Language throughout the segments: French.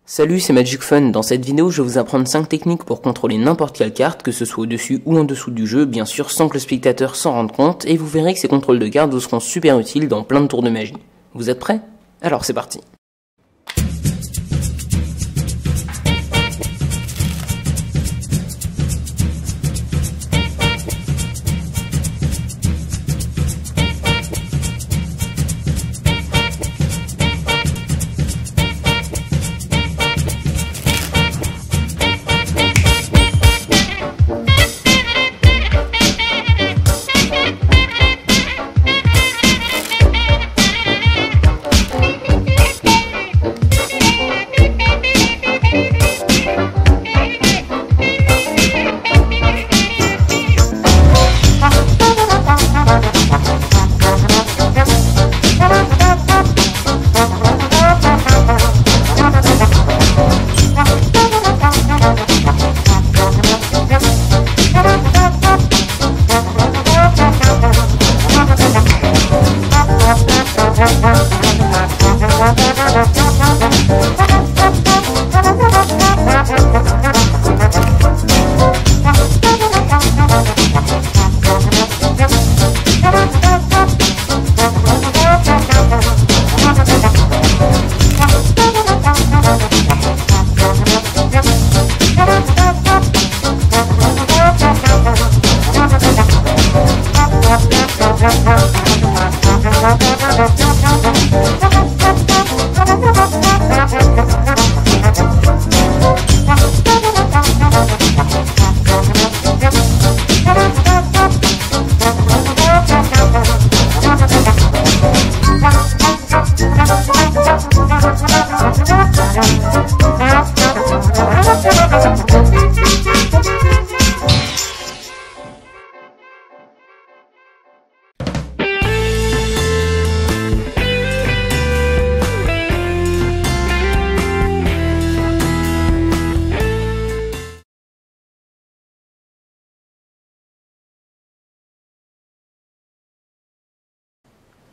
Salut, c'est Magic Fun. Dans cette vidéo, je vais vous apprendre 5 techniques pour contrôler n'importe quelle carte, que ce soit au-dessus ou en dessous du jeu, bien sûr sans que le spectateur s'en rende compte, et vous verrez que ces contrôles de cartes vous seront super utiles dans plein de tours de magie. Vous êtes prêts? Alors c'est parti.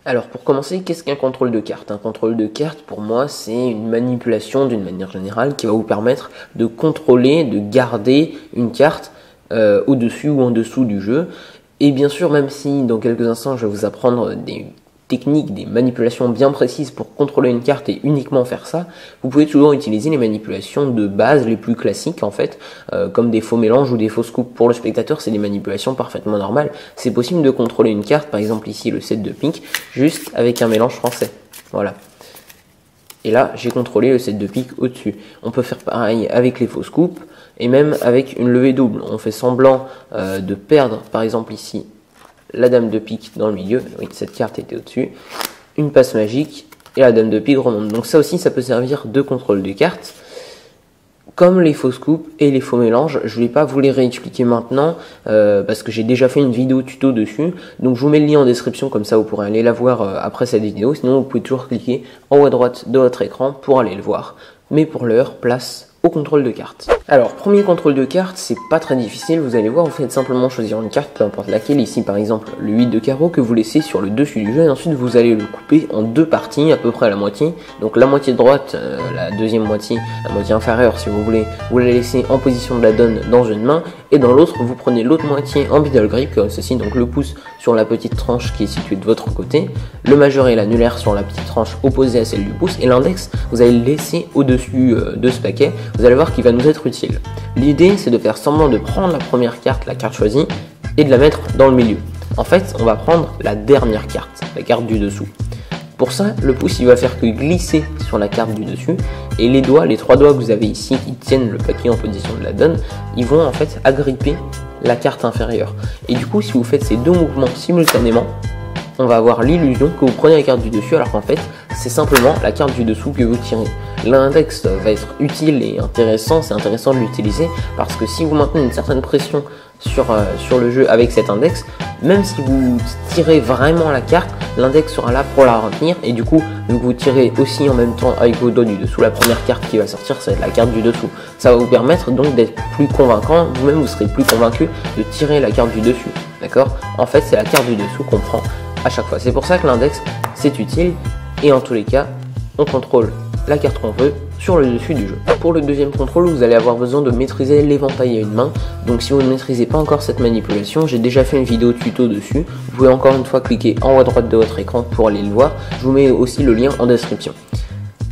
Alors pour commencer, qu'est-ce qu'un contrôle de carte? Un contrôle de carte, pour moi, c'est une manipulation d'une manière générale qui va vous permettre de contrôler, de garder une carte au-dessus ou en dessous du jeu. Et bien sûr, même si dans quelques instants je vais vous apprendre des techniques, des manipulations bien précises pour contrôler une carte et uniquement faire ça, vous pouvez toujours utiliser les manipulations de base les plus classiques en fait, comme des faux mélanges ou des fausses coupes. Pour le spectateur, c'est des manipulations parfaitement normales. C'est possible de contrôler une carte, par exemple ici le 7 de pique, juste avec un mélange français. Voilà. Et là, j'ai contrôlé le 7 de pique au-dessus. On peut faire pareil avec les fausses coupes et même avec une levée double. On fait semblant de perdre, par exemple ici, la dame de pique dans le milieu, oui, cette carte était au-dessus, une passe magique, et la dame de pique remonte. Donc ça aussi, ça peut servir de contrôle de carte. Comme les fausses coupes et les faux mélanges, je ne vais pas vous les réexpliquer maintenant, parce que j'ai déjà fait une vidéo tuto dessus, donc je vous mets le lien en description, comme ça vous pourrez aller la voir après cette vidéo, sinon vous pouvez toujours cliquer en haut à droite de votre écran pour aller le voir. Mais pour l'heure, place au contrôle de carte. Alors, premier contrôle de carte, c'est pas très difficile, vous allez voir, vous faites simplement choisir une carte, peu importe laquelle, ici par exemple le 8 de carreau que vous laissez sur le dessus du jeu, et ensuite vous allez le couper en deux parties, à peu près à la moitié. Donc la moitié droite, la deuxième moitié, la moitié inférieure si vous voulez, vous la laissez en position de la donne dans une main, et dans l'autre, vous prenez l'autre moitié en middle grip, comme ceci, donc le pouce sur la petite tranche qui est située de votre côté, le majeur et l'annulaire sur la petite tranche opposée à celle du pouce, et l'index, vous allez le laisser au-dessus de ce paquet. Vous allez voir qu'il va nous être utile. L'idée, c'est de faire semblant de prendre la première carte, la carte choisie, et de la mettre dans le milieu. En fait, on va prendre la dernière carte, la carte du dessous. Pour ça, le pouce, il va faire que glisser sur la carte du dessus, et les doigts, les trois doigts que vous avez ici, qui tiennent le paquet en position de la donne, ils vont en fait agripper la carte inférieure. Et du coup, si vous faites ces deux mouvements simultanément, on va avoir l'illusion que vous prenez la carte du dessus, alors qu'en fait, c'est simplement la carte du dessous que vous tirez. L'index va être utile et intéressant, c'est intéressant de l'utiliser parce que si vous maintenez une certaine pression sur le jeu avec cet index, même si vous tirez vraiment la carte, l'index sera là pour la retenir, et du coup, vu que vous tirez aussi en même temps avec vos doigts du dessous, la première carte qui va sortir, ça va être la carte du dessous. Ça va vous permettre donc d'être plus convaincant, vous-même vous serez plus convaincu de tirer la carte du dessus, d'accord? En fait, c'est la carte du dessous qu'on prend à chaque fois. C'est pour ça que l'index, c'est utile, et en tous les cas, on contrôle la carte qu'on veut sur le dessus du jeu. Pour le deuxième contrôle, vous allez avoir besoin de maîtriser l'éventail à une main. Donc si vous ne maîtrisez pas encore cette manipulation, j'ai déjà fait une vidéo tuto dessus. Vous pouvez encore une fois cliquer en haut à droite de votre écran pour aller le voir. Je vous mets aussi le lien en description.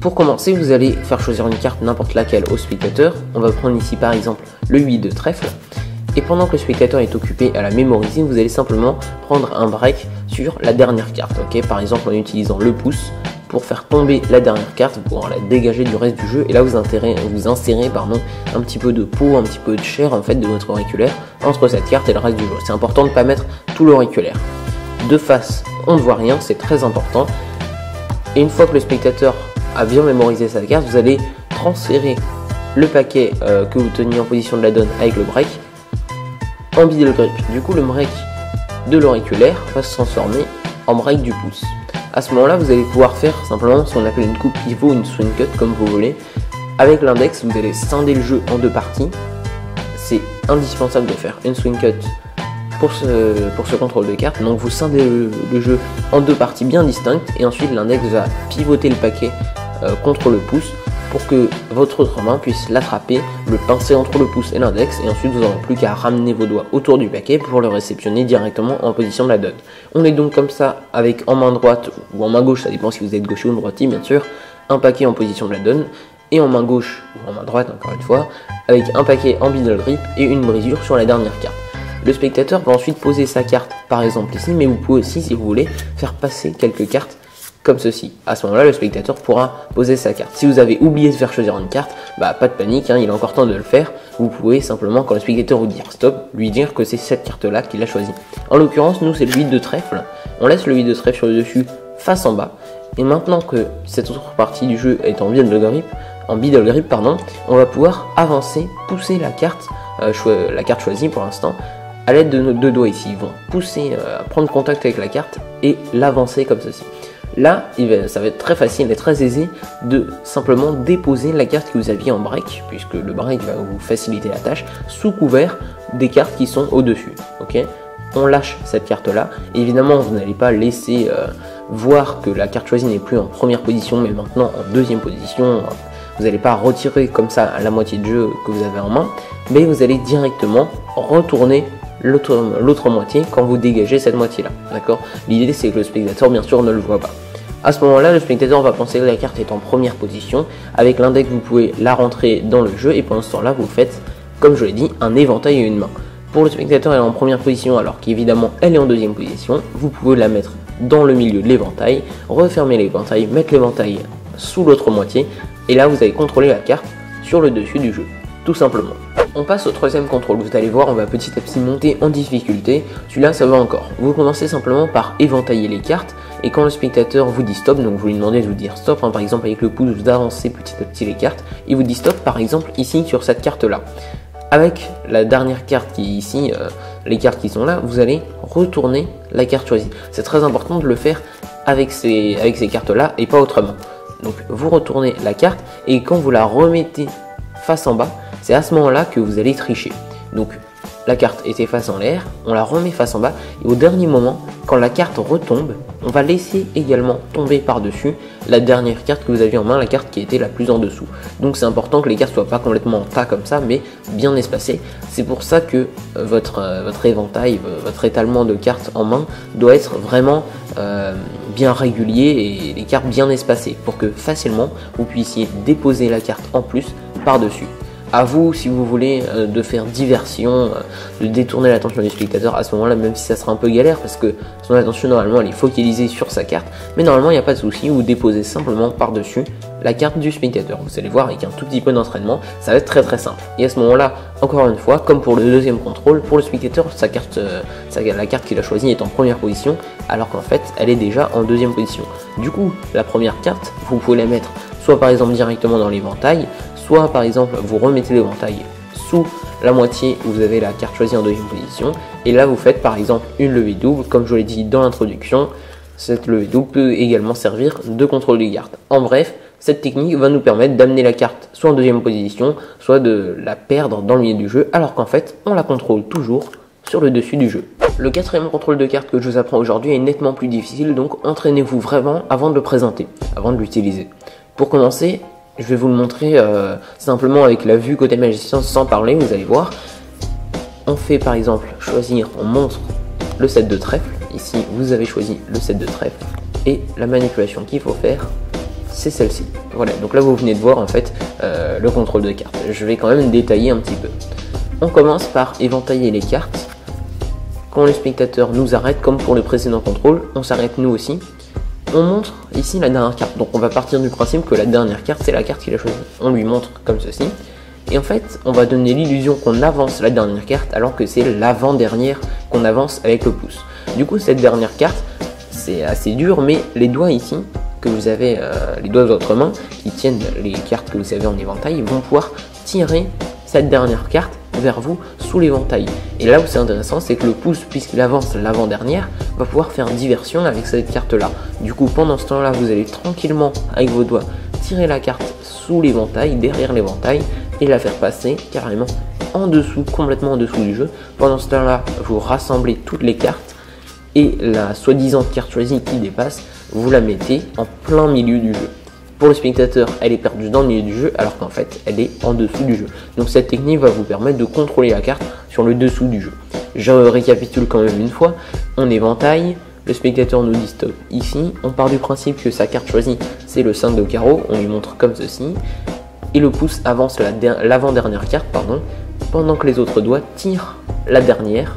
Pour commencer, vous allez faire choisir une carte n'importe laquelle au spectateur. On va prendre ici par exemple le 8 de trèfle. Et pendant que le spectateur est occupé à la mémoriser, vous allez simplement prendre un break sur la dernière carte. Ok, par exemple en utilisant le pouce pour faire tomber la dernière carte, pour la dégager du reste du jeu. Et là vous insérez un petit peu de peau, un petit peu de chair en fait de votre auriculaire entre cette carte et le reste du jeu. C'est important de ne pas mettre tout l'auriculaire. De face, on ne voit rien, c'est très important. Et une fois que le spectateur a bien mémorisé sa carte, vous allez transférer le paquet que vous teniez en position de la donne avec le break en middle grip. Du coup, le break de l'auriculaire va se transformer en break du pouce. À ce moment-là, vous allez pouvoir faire simplement ce qu'on appelle une coupe pivot, une swing cut comme vous voulez. Avec l'index, vous allez scinder le jeu en deux parties. C'est indispensable de faire une swing cut pour ce contrôle de carte. Donc vous scindez le jeu en deux parties bien distinctes et ensuite l'index va pivoter le paquet contre le pouce pour que votre autre main puisse l'attraper, le pincer entre le pouce et l'index, et ensuite vous n'aurez plus qu'à ramener vos doigts autour du paquet pour le réceptionner directement en position de la donne. On est donc comme ça avec en main droite ou en main gauche, ça dépend si vous êtes gaucher ou droitier bien sûr, un paquet en position de la donne, et en main gauche ou en main droite encore une fois, avec un paquet en middle grip et une brisure sur la dernière carte. Le spectateur va ensuite poser sa carte par exemple ici, mais vous pouvez aussi si vous voulez faire passer quelques cartes comme ceci. À ce moment-là, le spectateur pourra poser sa carte. Si vous avez oublié de faire choisir une carte, pas de panique, il est encore temps de le faire. Vous pouvez simplement, quand le spectateur vous dit stop, lui dire que c'est cette carte-là qu'il a choisie. En l'occurrence, nous, c'est le 8 de trèfle. On laisse le 8 de trèfle sur le dessus face en bas. Et maintenant que cette autre partie du jeu est en middle grip, on va pouvoir avancer, pousser la carte choisie pour l'instant, à l'aide de nos deux doigts ici. Ils vont pousser, prendre contact avec la carte et l'avancer comme ceci. Là, ça va être très facile et très aisé de simplement déposer la carte que vous aviez en break, puisque le break va vous faciliter la tâche, sous couvert des cartes qui sont au-dessus. Ok, on lâche cette carte-là. Évidemment, vous n'allez pas laisser voir que la carte choisie n'est plus en première position, mais maintenant en deuxième position. Vous n'allez pas retirer comme ça à la moitié de jeu que vous avez en main, mais vous allez directement retourner l'autre moitié quand vous dégagez cette moitié là, d'accord. L'idée c'est que le spectateur bien sûr ne le voit pas. À ce moment là, le spectateur va penser que la carte est en première position. Avec l'index vous pouvez la rentrer dans le jeu et pendant ce temps là vous faites, comme je l'ai dit, un éventail et une main. Pour le spectateur elle est en première position alors qu'évidemment elle est en deuxième position. Vous pouvez la mettre dans le milieu de l'éventail, refermer l'éventail, mettre l'éventail sous l'autre moitié et là vous allez contrôler la carte sur le dessus du jeu, tout simplement. On passe au troisième contrôle, vous allez voir on va petit à petit monter en difficulté, celui-là ça va encore. Vous commencez simplement par éventailler les cartes et quand le spectateur vous dit stop, donc vous lui demandez de vous dire stop, par exemple avec le pouce vous avancez petit à petit les cartes, il vous dit stop par exemple ici sur cette carte là. Avec la dernière carte qui est ici, les cartes qui sont là, vous allez retourner la carte choisie. C'est très important de le faire avec ces cartes là et pas autrement. Donc vous retournez la carte et quand vous la remettez face en bas, c'est à ce moment-là que vous allez tricher. Donc la carte était face en l'air, on la remet face en bas et au dernier moment, quand la carte retombe, on va laisser également tomber par-dessus la dernière carte que vous aviez en main, la carte qui était la plus en dessous. Donc c'est important que les cartes soient pas complètement en tas comme ça, mais bien espacées. C'est pour ça que votre éventail, votre étalement de cartes en main doit être vraiment bien régulier et les cartes bien espacées pour que facilement vous puissiez déposer la carte en plus par-dessus. À vous, si vous voulez, de faire diversion, de détourner l'attention du spectateur à ce moment-là, même si ça sera un peu galère, parce que son attention normalement elle est focalisée sur sa carte, mais normalement il n'y a pas de souci, vous déposez simplement par-dessus la carte du spectateur. Vous allez voir avec un tout petit peu d'entraînement, ça va être très très simple. Et à ce moment-là, encore une fois, comme pour le deuxième contrôle, pour le spectateur, la carte qu'il a choisie est en première position, alors qu'en fait elle est déjà en deuxième position. Du coup, la première carte, vous pouvez la mettre soit par exemple directement dans l'éventail, soit par exemple vous remettez l'éventail sous la moitié où vous avez la carte choisie en deuxième position et là vous faites par exemple une levée double comme je l'ai dit dans l'introduction. Cette levée double peut également servir de contrôle des cartes. En bref, cette technique va nous permettre d'amener la carte soit en deuxième position, soit de la perdre dans le milieu du jeu alors qu'en fait on la contrôle toujours sur le dessus du jeu. Le quatrième contrôle de carte que je vous apprends aujourd'hui est nettement plus difficile, donc entraînez-vous vraiment avant de le présenter, avant de l'utiliser. Pour commencer, Je vais vous le montrer simplement avec la vue côté magicien sans parler, vous allez voir. On fait par exemple choisir, on montre le set de trèfle. Ici, vous avez choisi le set de trèfle. Et la manipulation qu'il faut faire, c'est celle-ci. Voilà, donc là vous venez de voir en fait le contrôle de carte. Je vais quand même détailler un petit peu. On commence par éventailler les cartes. Quand le spectateur nous arrête, comme pour le précédent contrôle, on s'arrête nous aussi. On montre ici la dernière carte. Donc on va partir du principe que la dernière carte, c'est la carte qu'il a choisie. On lui montre comme ceci. Et en fait, on va donner l'illusion qu'on avance la dernière carte, alors que c'est l'avant-dernière qu'on avance avec le pouce. Du coup, cette dernière carte, c'est assez dur, mais les doigts ici, que vous avez, les doigts de votre main, qui tiennent les cartes que vous avez en éventail, vont pouvoir tirer cette dernière carte vers vous sous l'éventail. Et là où c'est intéressant, c'est que le pouce, puisqu'il avance l'avant-dernière, va pouvoir faire diversion avec cette carte-là. Du coup, pendant ce temps-là, vous allez tranquillement, avec vos doigts, tirer la carte sous l'éventail, derrière l'éventail, et la faire passer carrément en dessous, complètement en dessous du jeu. Pendant ce temps-là, vous rassemblez toutes les cartes, et la soi-disant carte choisie qui dépasse, vous la mettez en plein milieu du jeu. Pour le spectateur, elle est perdue dans le milieu du jeu, alors qu'en fait, elle est en dessous du jeu. Donc cette technique va vous permettre de contrôler la carte sur le dessous du jeu. Je récapitule quand même une fois. On éventaille, le spectateur nous dit stop ici. On part du principe que sa carte choisie, c'est le 5 de carreau. On lui montre comme ceci. Et le pouce avance l'avant-dernière carte, pendant que les autres doigts tirent la dernière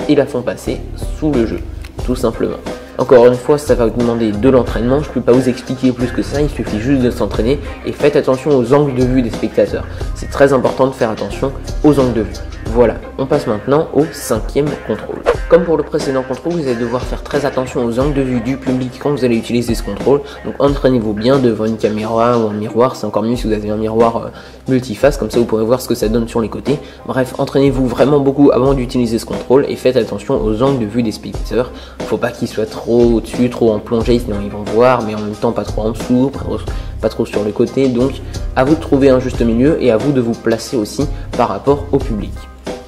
et la font passer sous le jeu, tout simplement. Encore une fois, ça va vous demander de l'entraînement, je ne peux pas vous expliquer plus que ça, il suffit juste de s'entraîner et faites attention aux angles de vue des spectateurs. C'est très important de faire attention aux angles de vue. Voilà, on passe maintenant au 5e contrôle. Comme pour le précédent contrôle, vous allez devoir faire très attention aux angles de vue du public quand vous allez utiliser ce contrôle. Donc entraînez-vous bien devant une caméra ou un miroir, c'est encore mieux si vous avez un miroir multiface, comme ça vous pourrez voir ce que ça donne sur les côtés. Bref, entraînez-vous vraiment beaucoup avant d'utiliser ce contrôle et faites attention aux angles de vue des spectateurs. Faut pas qu'ils soient trop au-dessus, trop en plongée, sinon ils vont voir, mais en même temps pas trop en dessous, pas trop sur le côté. Donc à vous de trouver un juste milieu et à vous de vous placer aussi par rapport au public.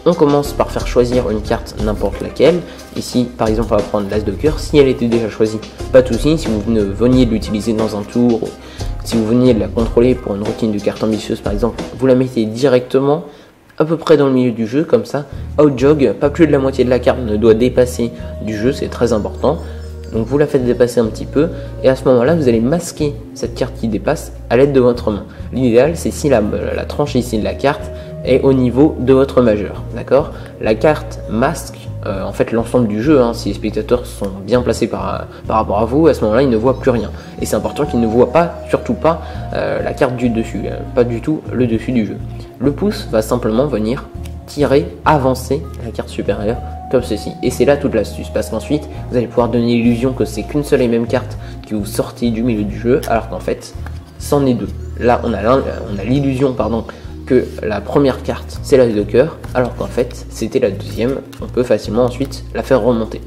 On commence par faire choisir une carte n'importe laquelle. Ici, par exemple, on va prendre l'As de cœur. Si elle était déjà choisie, pas de souci. Si vous veniez de l'utiliser dans un tour, si vous veniez de la contrôler pour une routine de cartes ambitieuses, par exemple, vous la mettez directement à peu près dans le milieu du jeu, comme ça. Out jog, pas plus de la moitié de la carte ne doit dépasser du jeu, c'est très important. Donc vous la faites dépasser un petit peu, et à ce moment-là, vous allez masquer cette carte qui dépasse à l'aide de votre main. L'idéal, c'est si la tranche ici de la carte est au niveau de votre majeur, d'accord? La carte masque en fait l'ensemble du jeu, si les spectateurs sont bien placés par rapport à vous, à ce moment-là, ils ne voient plus rien. Et c'est important qu'ils ne voient pas, surtout pas, la carte du dessus, pas du tout le dessus du jeu. Le pouce va simplement venir tirer, avancer la carte supérieure, comme ceci. Et c'est là toute l'astuce, parce qu'ensuite, vous allez pouvoir donner l'illusion que c'est qu'une seule et même carte que vous sortez du milieu du jeu, alors qu'en fait, c'en est deux. Là, on a l'illusion, que la première carte, c'est l'As de cœur, alors qu'en fait, c'était la deuxième. On peut facilement ensuite la faire remonter.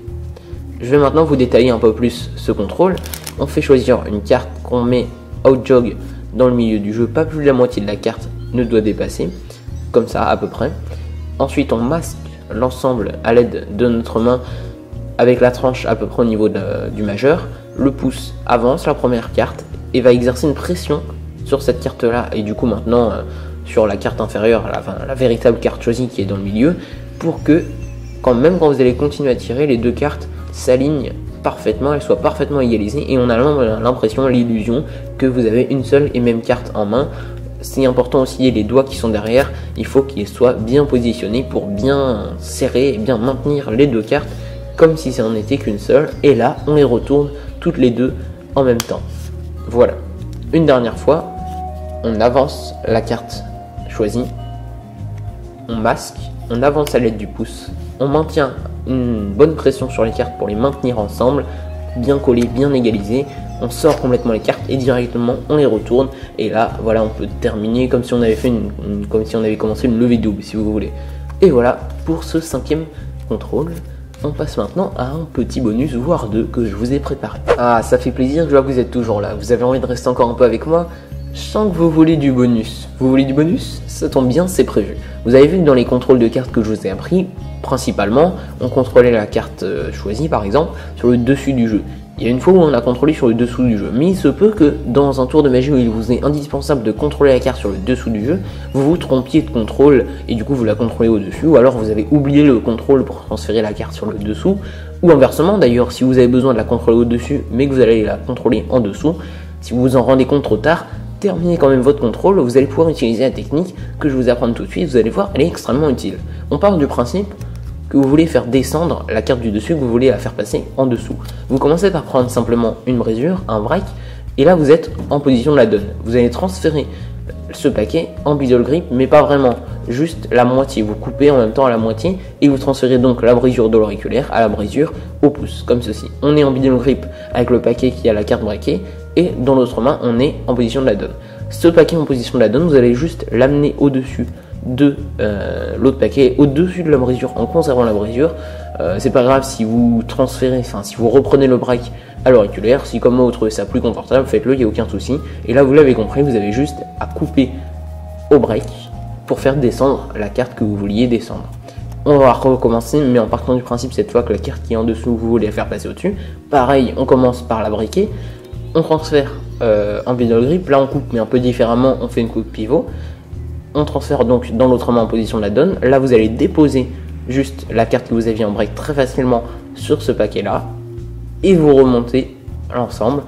Je vais maintenant vous détailler un peu plus ce contrôle. On fait choisir une carte qu'on met out jog dans le milieu du jeu, pas plus de la moitié de la carte ne doit dépasser, comme ça à peu près. Ensuite, on masque l'ensemble à l'aide de notre main avec la tranche à peu près au niveau du majeur. Le pouce avance la première carte et va exercer une pression sur cette carte là, et du coup maintenant sur la carte inférieure, la véritable carte choisie qui est dans le milieu, pour que même quand vous allez continuer à tirer, les deux cartes s'alignent parfaitement, elles soient parfaitement égalisées, et on a l'impression, l'illusion que vous avez une seule et même carte en main. C'est important aussi, les doigts qui sont derrière, il faut qu'ils soient bien positionnés pour bien serrer et bien maintenir les deux cartes comme si ça n'en était qu'une seule, et là on les retourne toutes les deux en même temps. Voilà, une dernière fois, on avance la carte choisie, on masque, on avance à l'aide du pouce, on maintient une bonne pression sur les cartes pour les maintenir ensemble, bien collées, bien égalisées. On sort complètement les cartes et directement on les retourne, et là voilà, on peut terminer comme si on avait fait comme si on avait commencé une levée double, si vous voulez. Et voilà pour ce 5e contrôle. On passe maintenant à un petit bonus, voire deux, que je vous ai préparé. Ah, ça fait plaisir, je vois que vous êtes toujours là. Vous avez envie de rester encore un peu avec moi? Je sens que vous voulez du bonus. Vous voulez du bonus? Ça tombe bien, c'est prévu. Vous avez vu que dans les contrôles de cartes que je vous ai appris, principalement, on contrôlait la carte choisie, par exemple, sur le dessus du jeu. Il y a une fois où on a contrôlé sur le dessous du jeu, mais il se peut que dans un tour de magie où il vous est indispensable de contrôler la carte sur le dessous du jeu, vous vous trompiez de contrôle et du coup vous la contrôlez au-dessus, ou alors vous avez oublié le contrôle pour transférer la carte sur le dessous, ou inversement d'ailleurs, si vous avez besoin de la contrôler au-dessus mais que vous allez la contrôler en dessous, si vous vous en rendez compte trop tard, terminez quand même votre contrôle, vous allez pouvoir utiliser la technique que je vous apprends tout de suite, vous allez voir, elle est extrêmement utile. On part du principe que vous voulez faire descendre la carte du dessus, que vous voulez la faire passer en dessous. Vous commencez par prendre simplement une brisure, un break, et là vous êtes en position de la donne. Vous allez transférer ce paquet en Beedle Grip, mais pas vraiment, juste la moitié. Vous coupez en même temps à la moitié, et vous transférez donc la brisure de l'auriculaire à la brisure au pouce, comme ceci. On est en Beedle Grip avec le paquet qui a la carte braquée, et dans l'autre main, on est en position de la donne. Ce paquet en position de la donne, vous allez juste l'amener au-dessus de l'autre paquet, au-dessus de la brisure, en conservant la brisure. C'est pas grave si vous transférez, enfin si vous reprenez le break à l'auriculaire, si comme moi vous trouvez ça plus confortable, faites-le, il n'y a aucun souci. Et là vous l'avez compris, vous avez juste à couper au break pour faire descendre la carte que vous vouliez descendre. On va recommencer, mais en partant du principe cette fois que la carte qui est en dessous, vous voulez la faire passer au-dessus. Pareil, on commence par la briquer, on transfère en Beedle Grip, là on coupe mais un peu différemment, on fait une coupe pivot. On transfère donc dans l'autre main en position de la donne. Là vous allez déposer juste la carte que vous aviez en break très facilement sur ce paquet là. Et vous remontez l'ensemble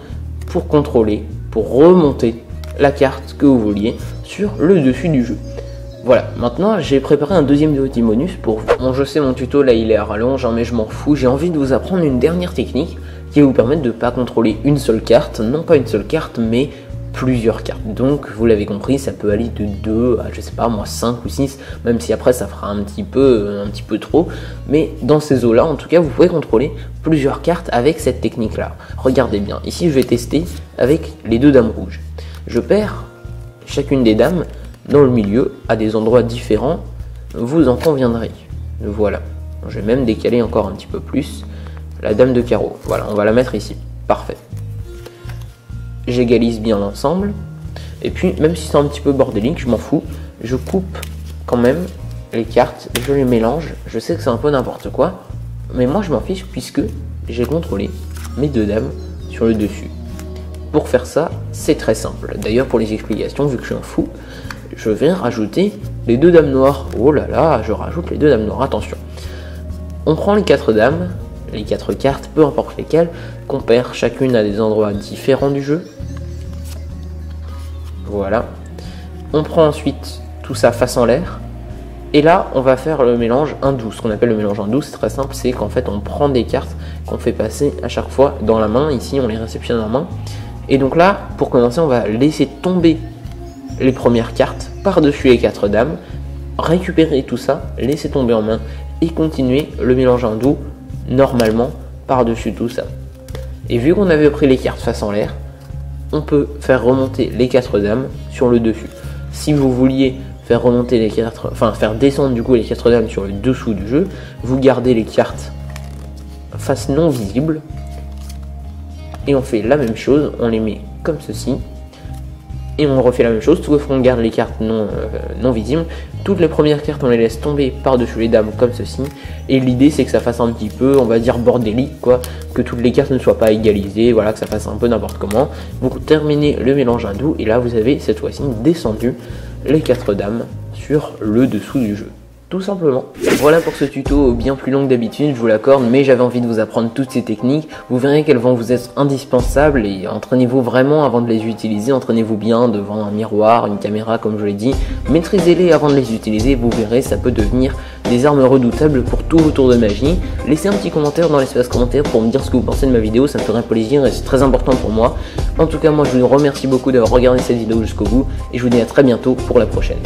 pour contrôler, pour remonter la carte que vous vouliez sur le dessus du jeu. Voilà, maintenant j'ai préparé un deuxième petit bonus pour vous. Bon, je sais mon tuto là il est à rallonge, mais je m'en fous. J'ai envie de vous apprendre une dernière technique qui va vous permettre de ne pas contrôler une seule carte, non pas une seule carte, mais plusieurs cartes. Donc vous l'avez compris, ça peut aller de 2 à je sais pas moi 5 ou 6, même si après ça fera un petit peu trop, mais dans ces eaux là en tout cas vous pouvez contrôler plusieurs cartes avec cette technique là. Regardez bien, ici je vais tester avec les 2 dames rouges. Je perds chacune des dames dans le milieu à des endroits différents, vous en conviendrez. Voilà, je vais même décaler encore un petit peu plus la dame de carreau. Voilà, on va la mettre ici, parfait. J'égalise bien l'ensemble, et puis même si c'est un petit peu bordélique, je m'en fous, je coupe quand même les cartes, je les mélange, je sais que c'est un peu n'importe quoi, mais moi je m'en fiche puisque j'ai contrôlé mes 2 dames sur le dessus. Pour faire ça, c'est très simple, d'ailleurs pour les explications, vu que je suis un fou, je vais rajouter les 2 dames noires. Oh là là, je rajoute les 2 dames noires, attention. On prend les 4 dames, les 4 cartes, peu importe lesquelles, qu'on perd chacune à des endroits différents du jeu. Voilà. On prend ensuite tout ça face en l'air. Et là, on va faire le mélange indou. Ce qu'on appelle le mélange indou, c'est très simple, c'est qu'en fait, on prend des cartes qu'on fait passer à chaque fois dans la main. Ici, on les réceptionne en main. Et donc là, pour commencer, on va laisser tomber les premières cartes par-dessus les 4 dames, récupérer tout ça, laisser tomber en main et continuer le mélange indou normalement par-dessus tout ça. Et vu qu'on avait pris les cartes face en l'air, on peut faire remonter les 4 dames sur le dessus. Si vous vouliez faire remonter les 4, enfin faire descendre du coup les 4 dames sur le dessous du jeu, vous gardez les cartes face non visible et on fait la même chose, on les met comme ceci. Et on refait la même chose, sauf qu'on garde les cartes non visibles. Toutes les premières cartes, on les laisse tomber par-dessus les dames comme ceci. Et l'idée, c'est que ça fasse un petit peu, on va dire, bordélique, quoi. Que toutes les cartes ne soient pas égalisées, voilà, que ça fasse un peu n'importe comment. Vous terminez le mélange indou, et là, vous avez cette fois-ci descendu les 4 dames sur le dessous du jeu. Tout simplement. Voilà pour ce tuto bien plus long que d'habitude, je vous l'accorde, mais j'avais envie de vous apprendre toutes ces techniques. Vous verrez qu'elles vont vous être indispensables et entraînez-vous vraiment avant de les utiliser. Entraînez-vous bien devant un miroir, une caméra comme je l'ai dit. Maîtrisez-les avant de les utiliser, vous verrez, ça peut devenir des armes redoutables pour tous vos tours de magie. Laissez un petit commentaire dans l'espace commentaire pour me dire ce que vous pensez de ma vidéo, ça me ferait plaisir et c'est très important pour moi. En tout cas, moi je vous remercie beaucoup d'avoir regardé cette vidéo jusqu'au bout et je vous dis à très bientôt pour la prochaine.